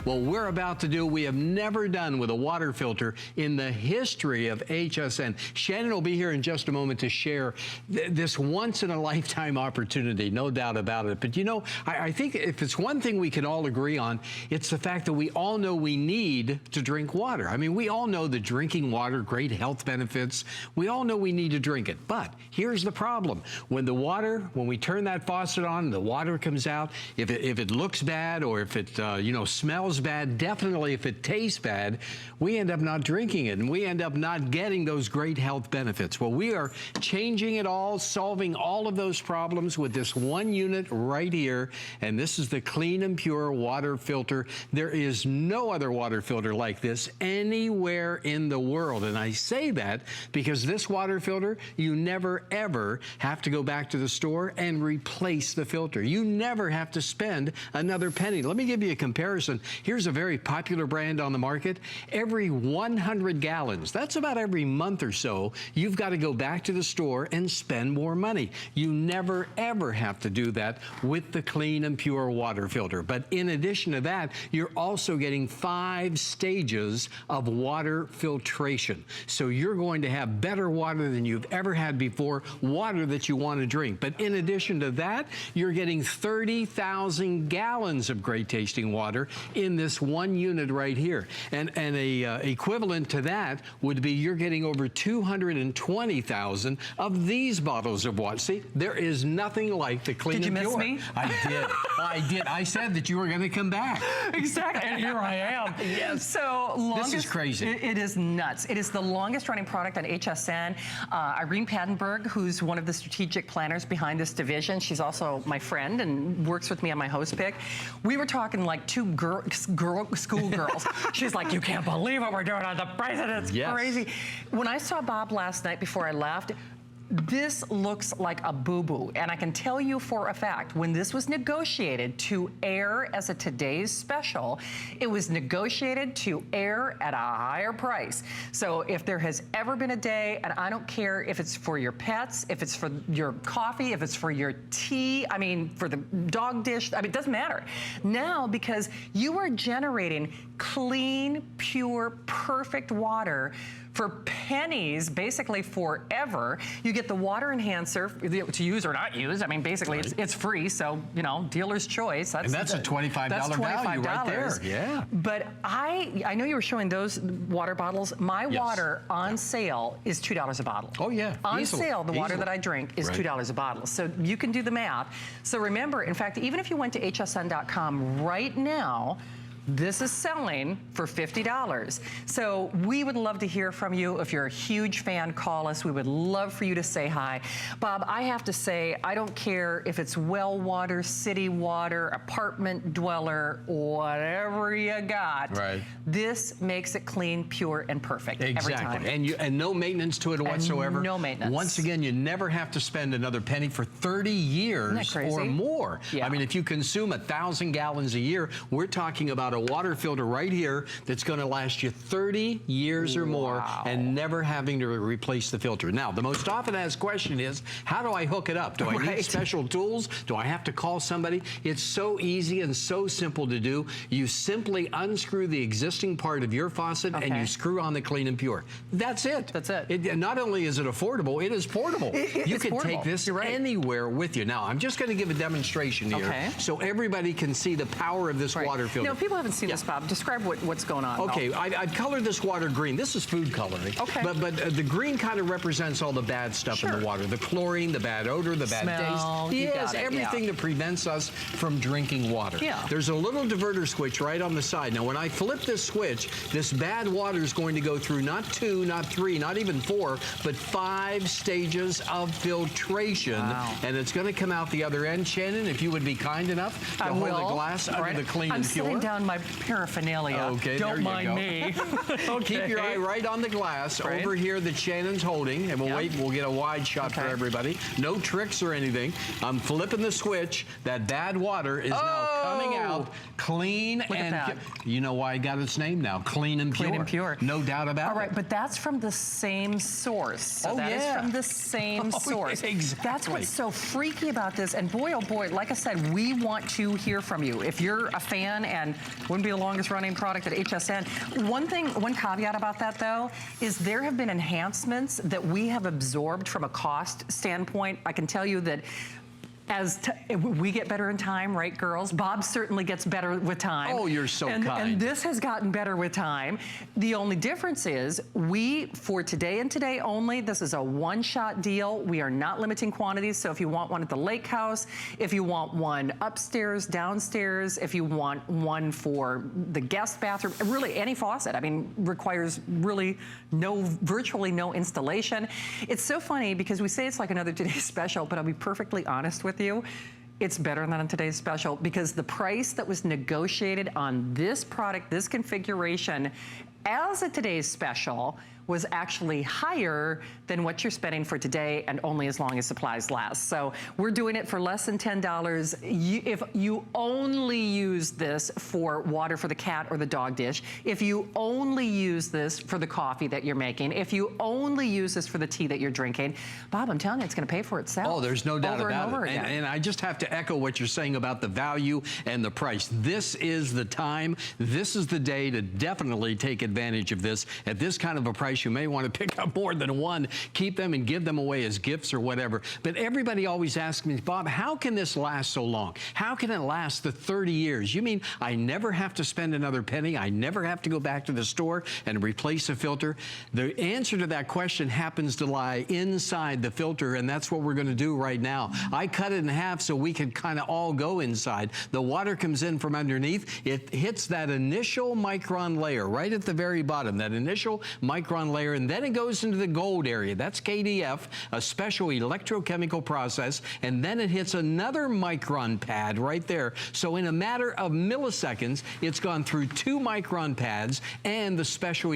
What we're about to do, we have never done with a water filter in the history of HSN. Shannon will be here in just a moment to share this once-in-a-lifetime opportunity, no doubt about it. But you know, I think if it's one thing we can all agree on, it's the fact that we all know we need to drink water. I mean, we all know that drinking water, great health benefits. We all know we need to drink it. But here's the problem. When we turn that faucet on, the water comes out, if it looks bad or if it, smells bad, definitely if it tastes bad, we end up not drinking it and we end up not getting those great health benefits. Well, we are changing it all, solving all of those problems with this one unit right here, and this is the Clean and Pure water filter. There is no other water filter like this anywhere in the world, and I say that because this water filter, you never ever have to go back to the store and replace the filter. You never have to spend another penny. Let me give you a comparison. Here's a very popular brand on the market. Every 100 gallons, that's about every month or so, you've got to go back to the store and spend more money. You never ever have to do that with the Clean and Pure water filter. But in addition to that, you're also getting 5 stages of water filtration. So you're going to have better water than you've ever had before, water that you want to drink. But in addition to that, you're getting 30,000 gallons of great tasting water in this one unit right here. And equivalent to that would be you're getting over 220,000 of these bottles of water. See, there is nothing like the Clean and Pure. Did you miss me? I did. I said that you were going to come back. Exactly, and here I am. Yes. So this is crazy. It is nuts. It is the longest running product on HSN. Irene Padenberg, who's one of the strategic planners behind this division, she's also my friend and works with me on my host pick. We were talking like two schoolgirls. She's like, you can't believe what we're doing on the price, and it's crazy. When I saw Bob last night before I left, this looks like a boo-boo, and I can tell you for a fact, when this was negotiated to air as a today's special, it was negotiated to air at a higher price. So if there has ever been a day, and I don't care if it's for your pets, if it's for your coffee, if it's for your tea, I mean, for the dog dish, I mean, it doesn't matter. Now, because you are generating clean, pure, perfect water for pennies, basically forever. You get the water enhancer to use or not use. I mean, basically, it's free, so, you know, dealer's choice. And that's a $25 value right there. Yeah. But I know you were showing those water bottles. My water on sale is $2 a bottle. Oh, yeah. On sale, the water that I drink is $2 a bottle. So you can do the math. So remember, in fact, even if you went to hsn.com right now, this is selling for $50. So we would love to hear from you. If you're a huge fan, call us. We would love for you to say hi. Bob, I have to say, I don't care if it's well water, city water, apartment dweller, whatever you got. Right. This makes it clean, pure, and perfect every time. And no maintenance to it whatsoever. No maintenance. Once again, you never have to spend another penny for 30 years or more. Yeah. I mean, if you consume 1,000 gallons a year, we're talking about a water filter right here that's going to last you 30 years or more and never having to replace the filter. Now, the most often asked question is, how do I hook it up? Do I need special tools? Do I have to call somebody? It's so easy and so simple to do. You simply unscrew the existing part of your faucet and you screw on the Clean and Pure. That's it. That's it. Not only is it affordable, it is portable. You can take this anywhere with you. Now, I'm just going to give a demonstration here so everybody can see the power of this water filter. Now, people haven't seen this, Bob. Describe what's going on. Okay, I've colored this water green. This is food coloring. Okay. But the green kind of represents all the bad stuff in the water. The chlorine, the bad odor, the bad taste. Yes, everything that prevents us from drinking water. Yeah. There's a little diverter switch right on the side. Now, when I flip this switch, this bad water is going to go through not 2, not 3, not even 4, but 5 stages of filtration. And it's going to come out the other end. Shannon, if you would be kind enough to hold a glass under the Clean and Pure. I'm setting down my paraphernalia. Okay, don't mind me. Keep your eye right on the glass over here that Shannon's holding, and we'll get a wide shot for everybody. No tricks or anything. I'm flipping the switch. That bad water is now coming coming out clean and you know why I got its name now, clean and pure. Clean and pure. No doubt about it. All right, but that's from the same source. So that is from the same source. Exactly. That's what's so freaky about this. And boy, oh boy, like I said, we want to hear from you. If you're a fan and wouldn't be the longest running product at HSN. One caveat about that though, is there have been enhancements that we have absorbed from a cost standpoint. I can tell you that as we get better in time, right, girls? Bob certainly gets better with time. Oh, you're so kind. And this has gotten better with time. The only difference is for today and today only, this is a one-shot deal. We are not limiting quantities, so if you want one at the lake house, if you want one upstairs, downstairs, if you want one for the guest bathroom, really any faucet, I mean, requires really virtually no installation. It's so funny because we say it's like another Today's Special, but I'll be perfectly honest with you, it's better than on Today's Special because the price that was negotiated on this product, this configuration, as a Today's Special was actually higher than what you're spending for today and only as long as supplies last. So we're doing it for less than $10. If you only use this for water for the cat or the dog dish, if you only use this for the coffee that you're making, if you only use this for the tea that you're drinking, Bob, I'm telling you, it's gonna pay for itself. Oh, there's no doubt over about and over it. Again. And I just have to echo what you're saying about the value and the price. This is the time, this is the day to definitely take advantage of this. At this kind of a price, you may want to pick up more than one, keep them and give them away as gifts or whatever. But everybody always asks me, Bob, how can this last so long? How can it last the 30 years? You mean I never have to spend another penny? I never have to go back to the store and replace a filter? The answer to that question happens to lie inside the filter, and that's what we're going to do right now. I cut it in half so we can kind of all go inside. The water comes in from underneath. It hits that initial micron layer right at the very bottom, that initial micron layer, and then it goes into the gold area. That's KDF, a special electrochemical process, and then it hits another micron pad right there. So in a matter of milliseconds, it's gone through 2 micron pads and the special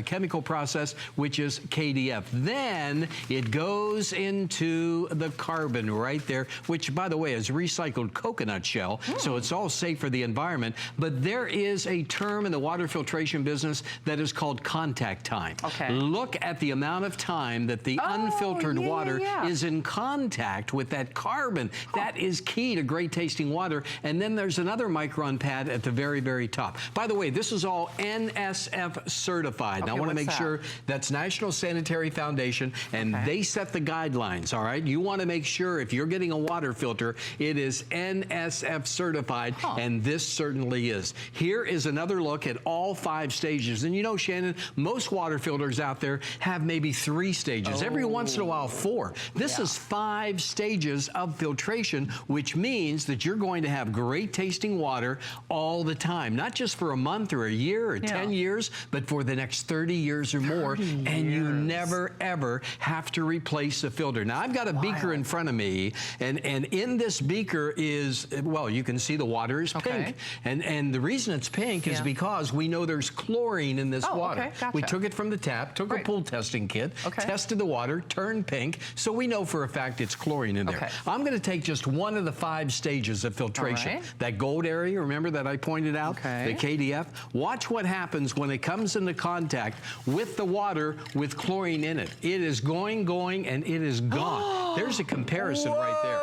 chemical process, which is KDF. Then it goes into the carbon right there, which, by the way, is recycled coconut shell, so it's all safe for the environment. But there is a term in the water filtration business that is called contact time. Okay. Look at the amount of time that the unfiltered water is in contact with that carbon. That is key to great tasting water. And then there's another micron pad at the very, very top. By the way, this is all NSF certified. Now I want to make sure that's National Sanitary Foundation, and they set the guidelines, all right? You want to make sure if you're getting a water filter, it is NSF certified, and this certainly is. Here is another look at all 5 stages. And you know, Shannon, most water filters out there have maybe 3 stages. Every once in a while, 4. This is 5 stages of filtration, which means that you're going to have great tasting water all the time, not just for a month or a year or 10 years, but for the next 30 years or more. And you never, ever have to replace a filter. Now, I've got a beaker in front of me, and in this beaker is, well, you can see the water is pink. And the reason it's pink is because we know there's chlorine in this water. We took it from the tap, took a pool testing kit, tested the water, turned pink, so we know for a fact it's chlorine in there. I'm going to take just one of the 5 stages of filtration. That gold area, remember that I pointed out, the KDF. Watch what happens when it comes into contact with the water with chlorine in it. It is going, and it is gone. There's a comparison right there.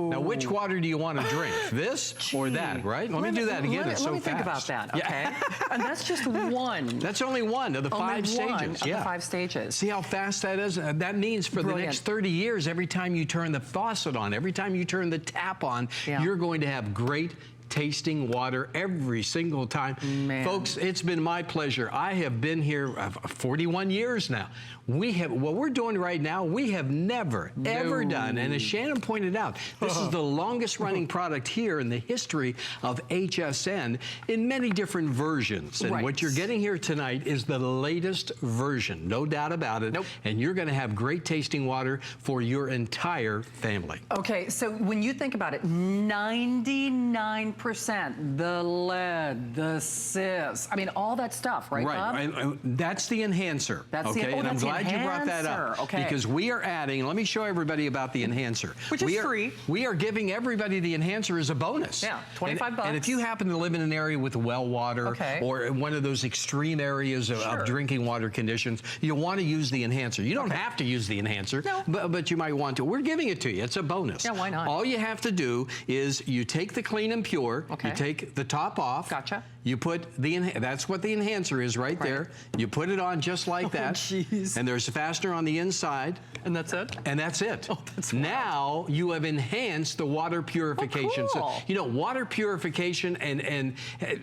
Now, which water do you want to drink? This or that, right? Let me do that again. It's so fast. Let me think about that, okay? And that's just one. That's only one of the 5 stages. Only one of the 5 stages. See how fast that is? That means for the next 30 years, every time you turn the faucet on, every time you turn the tap on, you're going to have great tasting water every single time. Folks, it's been my pleasure. I have been here 41 years now. What we're doing right now, we have never, ever done. And as Shannon pointed out, this is the longest running product here in the history of HSN in many different versions. And what you're getting here tonight is the latest version, no doubt about it. And you're going to have great tasting water for your entire family. Okay, so when you think about it, 99% 9%, the lead, the cis, I mean, all that stuff, right, Bob? Right. That's the enhancer. That's okay, and I'm glad you brought that up. Okay. Because we are adding, let me show everybody about the enhancer. Which is free. We are giving everybody the enhancer as a bonus. Yeah, 25 bucks. And if you happen to live in an area with well water or one of those extreme areas of drinking water conditions, you want to use the enhancer. You don't have to use the enhancer, but you might want to. We're giving it to you. It's a bonus. Yeah, why not? All you have to do is you take the clean and pure, you take the top off. Gotcha. You put that's what the enhancer is right there. You put it on just like that. Jeez. And there's a fastener on the inside. And that's it? And that's it. Oh, that's wild. Now you have enhanced the water purification. Oh, cool. So, you know, water purification and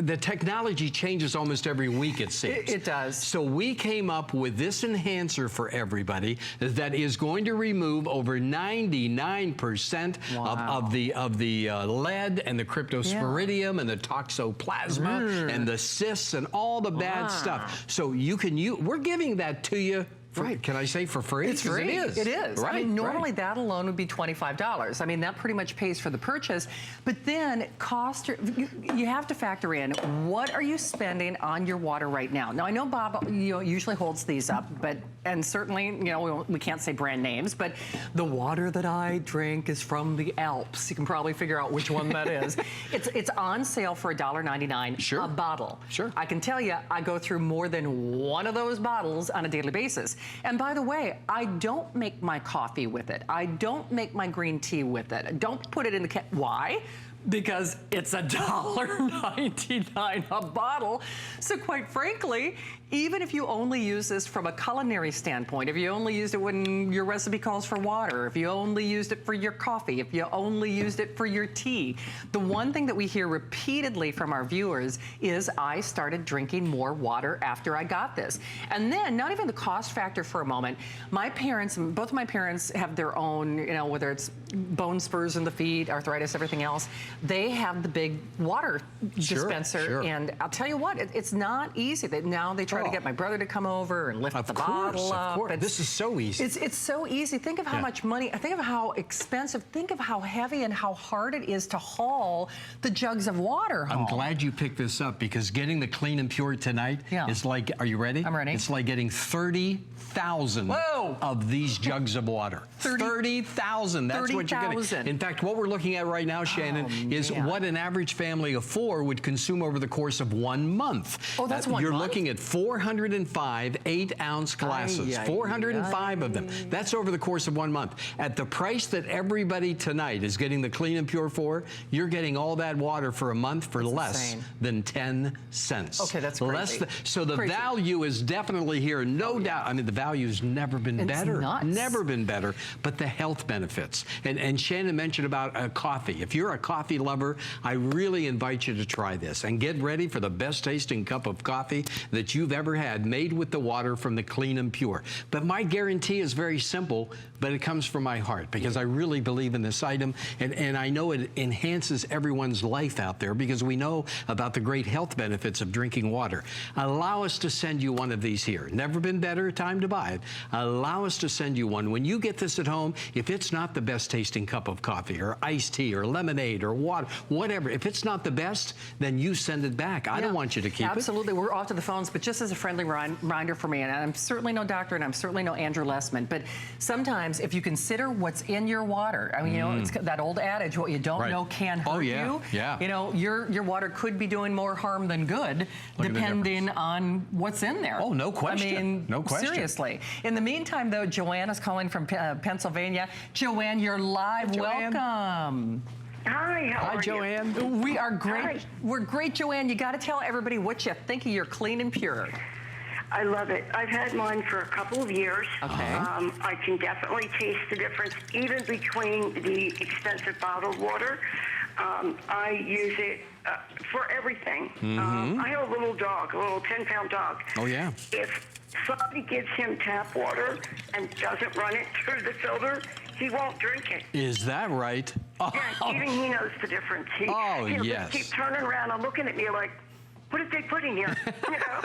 the technology changes almost every week, it seems. It does. So we came up with this enhancer for everybody that is going to remove over 99% of the lead and the cryptosporidium and the toxoplasma and the cysts and all the bad stuff. So you can we're giving that to you. Can I say for free? It's free. It is. It is. Right, I mean, normally that alone would be $25. I mean, that pretty much pays for the purchase. But then you have to factor in, what are you spending on your water right now? Now, I know Bob usually holds these up, and certainly, we can't say brand names, but the water that I drink is from the Alps. You can probably figure out which one that is. It's on sale for $1.99 a bottle. Sure. I can tell you, I go through more than one of those bottles on a daily basis. And by the way, I don't make my coffee with it. I don't make my green tea with it. I don't put it in the Why? Because it's $1.99 a bottle. So quite frankly, even if you only use this from a culinary standpoint, if you only used it when your recipe calls for water, if you only used it for your coffee, if you only used it for your tea, the one thing that we hear repeatedly from our viewers is, I started drinking more water after I got this. And then, not even the cost factor for a moment, both of my parents have their own, whether it's bone spurs in the feet, arthritis, everything else, they have the big water dispenser. And I'll tell you what, it's not easy. Now they try to get my brother to come over and lift the bottle up. Of course, this is so easy. It's so easy. Think of how much money, think of how expensive, think of how heavy and how hard it is to haul the jugs of water home. I'm glad you picked this up, because getting the clean and pure tonight is like, are you ready? I'm ready. It's like getting 30,000 of these jugs of water. 30,000, that's what you're getting. In fact, what we're looking at right now, Shannon, is what an average family of 4 would consume over the course of 1 month. Oh, that's 1 month? You're looking at 405 8-ounce glasses, 405 of them. That's over the course of 1 month. At the price that everybody tonight is getting the clean and pure for, you're getting all that water for a month for less than 10 cents. Okay, that's crazy. So the value is definitely here, no doubt. I mean, the value's never been better. Never been better. But the health benefits. And Shannon mentioned about coffee. If you're a coffee lover, I really invite you to try this and get ready for the best tasting cup of coffee that you've ever had, made with the water from the clean and pure. But my guarantee is very simple, but it comes from my heart, because I really believe in this item, and I know it enhances everyone's life out there, because we know about the great health benefits of drinking water. Allow us to send you one of these here. Never been better time to buy it. Allow us to send you one. When you get this at home, if it's not the best tasting cup of coffee or iced tea or lemonade or water, whatever, if it's not the best, then you send it back. I don't want you to keep it. Absolutely. We're off to the phones, but just as a friendly reminder for me, and I'm certainly no doctor and I'm certainly no Andrew Lessman, but sometimes if you consider what's in your water, I mean, it's that old adage, what you don't know can hurt you. Your water could be doing more harm than good, depending on what's in there. Oh, no question. I mean, no question. Seriously. In the meantime, though, Joanne is calling from Pennsylvania. Joanne, you're live. Joanne. Welcome. Hi, how are you? Hi, Joanne. We are great. Hi. We're great, Joanne. You got to tell everybody what you think of your clean and pure. I love it. I've had mine for a couple of years. Okay. I can definitely taste the difference, even between the expensive bottled water. I use it for everything. I have a little dog, a little 10-pound dog. Oh, yeah. If somebody gives him tap water and doesn't run it through the filter, he won't drink it. Is that right? Yeah, even he knows the difference. He'll yes. just keep turning around and looking at me like, what did they put in here? You know?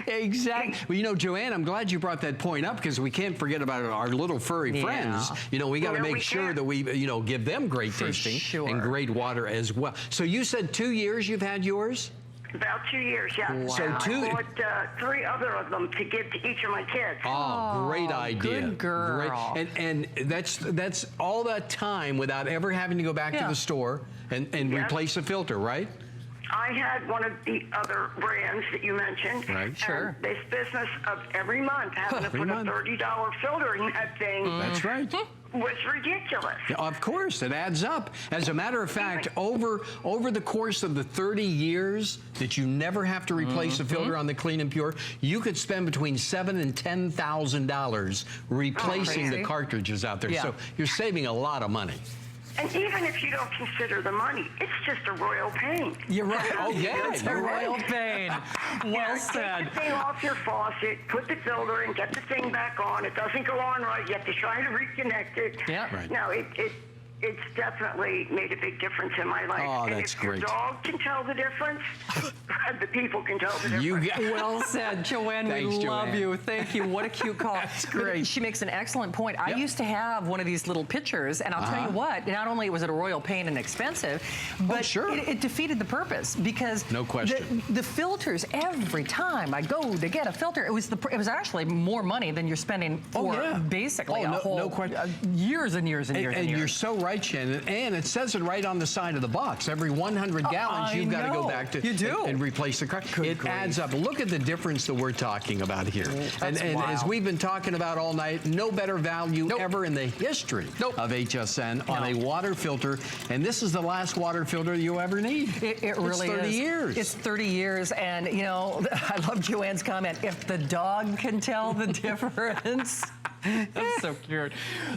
Exactly. Well, you know, Joanne, I'm glad you brought that point up because we can't forget about our little furry friends. You know, we got to make sure that we, you know, give them great tasting and great water as well. So you said 2 years you've had yours? About 2 years, yeah. Wow. So I bought 3 other of them to give to each of my kids. Oh, great idea. Good girl. Great. And that's all that time without ever having to go back to the store and replace a filter, right? I had one of the other brands that you mentioned. Right, sure. This business of every month having to put a $30 filter in that thing. That's right. Was ridiculous. Yeah, of course, it adds up. As a matter of fact, over the course of the 30 years that you never have to replace a filter on the Clean and Pure, you could spend between $7,000 and $10,000 replacing the cartridges out there. Yeah. So you're saving a lot of money. And even if you don't consider the money, it's just a royal pain. You're right. Oh, yeah. It's a royal pain. Well said. Take the thing off your faucet, put the filter in, get the thing back on. It doesn't go on right. You have to try to reconnect it. Yeah. Right. No, it's definitely made a big difference in my life. Oh, and that's if great. Your dog can tell the difference, the people can tell the difference. You got Well said, Joanne. Thanks, we love Joanne. you. Thank you. What a cute call. That's great. She makes an excellent point. I Yep. used to have one of these little pitchers, and I'll tell you what, not only was it a royal pain and expensive, but sure. it defeated the purpose because No question. The filters, every time I go to get a filter, it was actually more money than you're spending for basically a whole no question. years and years and years and And years. you're so right, Shannon. And it says it right on the side of the box. Every 100 gallons, you've got to go back to You do. and replace the car. It adds up. Look at the difference that we're talking about here. And as we've been talking about all night, no better value ever in the history of HSN on a water filter. And this is the last water filter you ever need. It really it's 30 is. years. It's 30 years. And, you know, I love Joanne's comment. If the dog can tell the difference. That's so cute.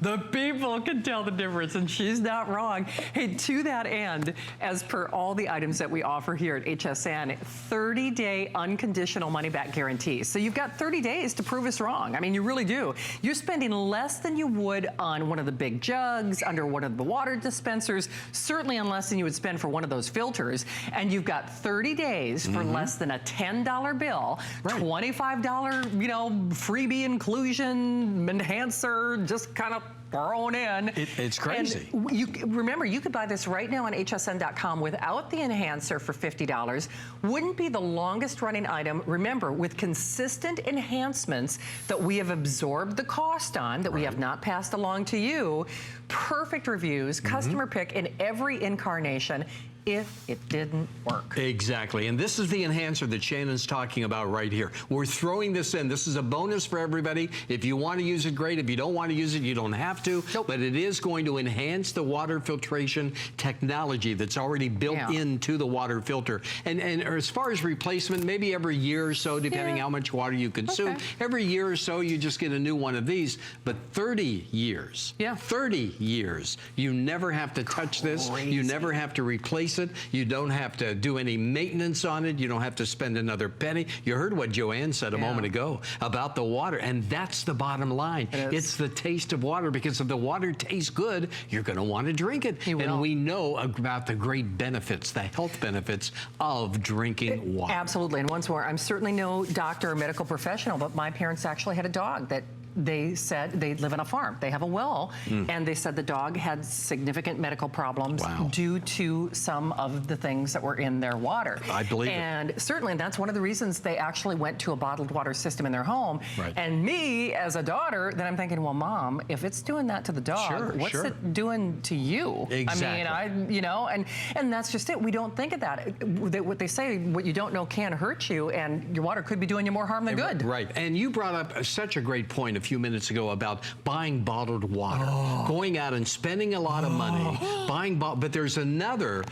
The people can tell the difference, and she's not wrong. Hey, to that end, as per all the items that we offer here at HSN, 30-day unconditional money-back guarantee. So you've got 30 days to prove us wrong. I mean, you really do. You're spending less than you would on one of the big jugs, under one of the water dispensers, certainly on less than you would spend for one of those filters. And you've got 30 days for less than a $10 bill, $25, you know, freebie inclusion, enhancer, just kind of thrown in. It's crazy. And remember, you could buy this right now on hsn.com without the enhancer for $50. Wouldn't be the longest running item, remember, with consistent enhancements that we have absorbed the cost on, that we have not passed along to you. Perfect reviews, customer pick in every incarnation. If it didn't work. Exactly. And this is the enhancer that Shannon's talking about right here. We're throwing this in. This is a bonus for everybody. If you want to use it, great. If you don't want to use it, you don't have to. But it is going to enhance the water filtration technology that's already built into the water filter. And as far as replacement, maybe every year or so, depending how much water you consume, every year or so, you just get a new one of these. But 30 years, 30 years, you never have to touch this. You never have to replace it. You don't have to do any maintenance on it. You don't have to spend another penny. You heard what Joanne said a moment ago about the water, and that's the bottom line. It's the taste of water, because if the water tastes good, you're going to want to drink it. And we know about the great benefits, the health benefits of drinking water. Absolutely. And once more, I'm certainly no doctor or medical professional, but my parents actually had a dog that they said they live on a farm. They have a well, and they said the dog had significant medical problems due to some of the things that were in their water. I believe it. And certainly that's one of the reasons they actually went to a bottled water system in their home. And me, as a daughter, then I'm thinking, well, Mom, if it's doing that to the dog, what's it doing to you? Exactly. I mean, you know, and that's just it. We don't think of that. What they say, what you don't know can hurt you, and your water could be doing you more harm than good. Right. And you brought up such a great point a few minutes ago about buying bottled water, going out and spending a lot of money, buying but there's another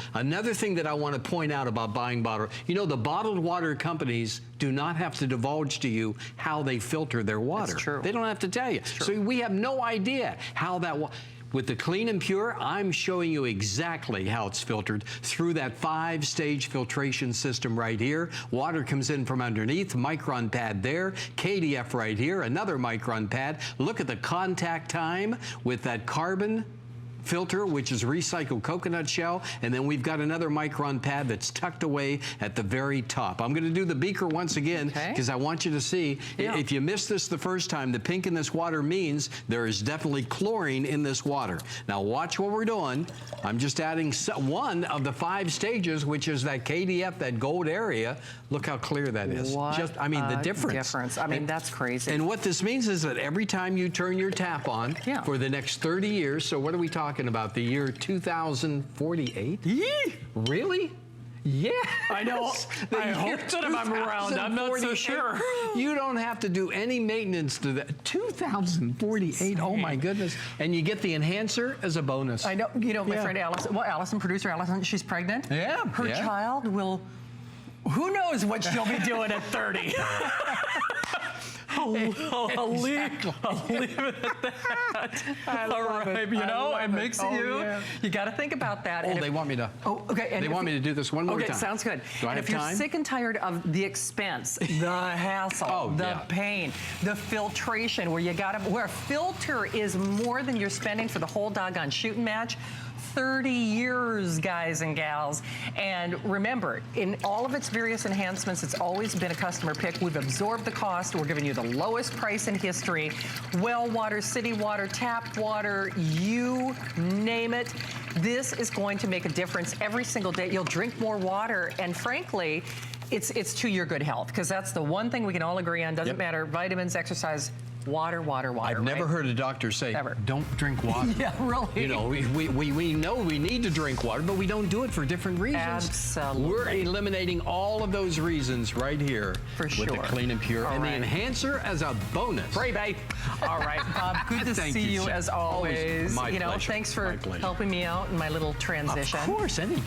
thing that I want to point out about buying bottled. You know, the bottled water companies do not have to divulge to you how they filter their water. That's true. They don't have to tell you. So we have no idea how that With the Clean and Pure, I'm showing you exactly how it's filtered through that 5-stage filtration system right here. Water comes in from underneath, micron pad there, KDF right here, another micron pad. Look at the contact time with that carbon filter, which is recycled coconut shell, and then we've got another micron pad that's tucked away at the very top. I'm going to do the beaker once again because I want you to see. If you missed this the first time, the pink in this water means there is definitely chlorine in this water. Now watch what we're doing. I'm just adding one of the 5 stages, which is that KDF, that gold area. Look how clear that is. What I mean, the difference. I mean, that's crazy. And what this means is that every time you turn your tap on for the next 30 years, so what are we talking about? The year 2048? Yee! Really? Yeah. I know. I hope that I'm around. I'm not so sure. You don't have to do any maintenance to that. 2048. Oh my goodness. And you get the enhancer as a bonus. I know. You know, my friend Allison, producer Allison, she's pregnant. Yeah. Her child will. Who knows what she'll be doing at 30? I'll leave it at that. All right, you know, it makes you got to think about that. Oh, they want me to. Oh, okay. And they want me to do this one more time. Okay, sounds good. Do I have if you're time? sick and tired of the expense, the hassle, the pain, the filtration, where a filter is more than you're spending for the whole doggone shooting match. 30 years, guys and gals. And remember, in all of its various enhancements, it's always been a customer pick. We've absorbed the cost. We're giving you the lowest price in history. Well water, city water, tap water, you name it. This is going to make a difference every single day. You'll drink more water, and frankly, it's to your good health, because that's the one thing we can all agree on. Doesn't matter, vitamins, exercise, water, water, water. I've never heard a doctor say, don't drink water. Yeah, really. You know, we know we need to drink water, but we don't do it for different reasons. Absolutely. We're eliminating all of those reasons right here with the Clean and Pure. And the enhancer as a bonus. Freebie. All right, Bob, good to see you as always. My pleasure. Thanks for helping me out in my little transition. Of course, anytime.